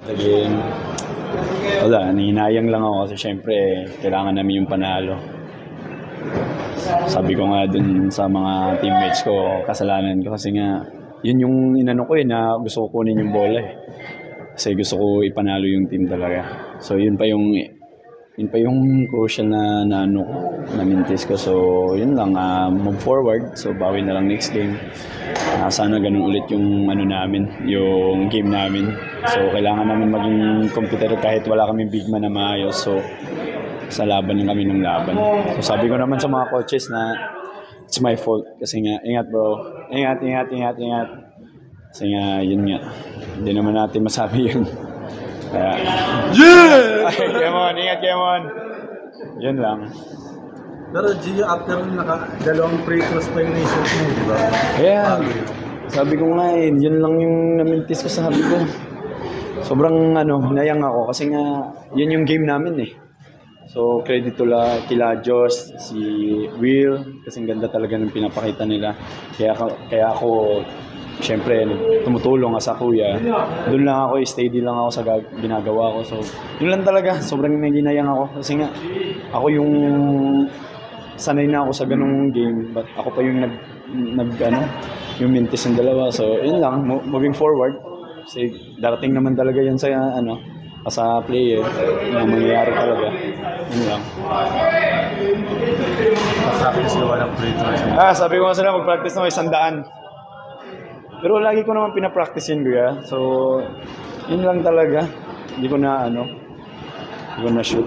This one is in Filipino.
Again, wala, nihinayang lang ako kasi syempre kailangan namin yung panalo. Sabi ko nga dun sa mga teammates ko, kasalanan ko kasi nga yun yung inano ko na gusto ko kunin yung bola eh. Kasi gusto ko ipanalo yung team talaga. So yun pa yung crucial na ano ko, na mintis ko. So yun lang, move forward. So bawi na lang next game. Sana ganun ulit yung ano namin, yung game namin. So kailangan namin maging competitor kahit wala kaming big man na maayos. So sa laban lang kami ng laban. So sabi ko naman sa mga coaches na it's my fault. Kasi nga, ingat bro. Ingat. Kasi nga, yun nga. Hindi naman natin masabi yun. Kaya, yeah! Ay, ingat Kemon. Yun lang. Pero Gio, after dalawang free throws pa yung naisip mo, di ba? Kaya, sabi ko nga yun lang yung namintis ko sa sabi ko. Sobrang hinayang ako kasi nga, yun yung game namin eh. So, credit to kila Josh, si Will, kasi ganda talaga ng pinapakita nila. Kaya ako, syempre, tumutulong sa kuya. Doon lang ako, steady lang ako sa ginagawa ko. So, yun lang talaga, sobrang naginayang ako. Kasi nga, ako yung sanay na ako sa ganung game. But ako pa yung yung mintis ng dalawa. So, yun lang, moving forward. Kasi darating naman talaga yan sa player na mangyayari talaga. Yun lang. Practice naman ng free throws. Sabi ko nga sila, mag-practice na 100. Pero lagi ko naman pinapractice yun, kuya. So, yun lang talaga. Hindi ko na shoot.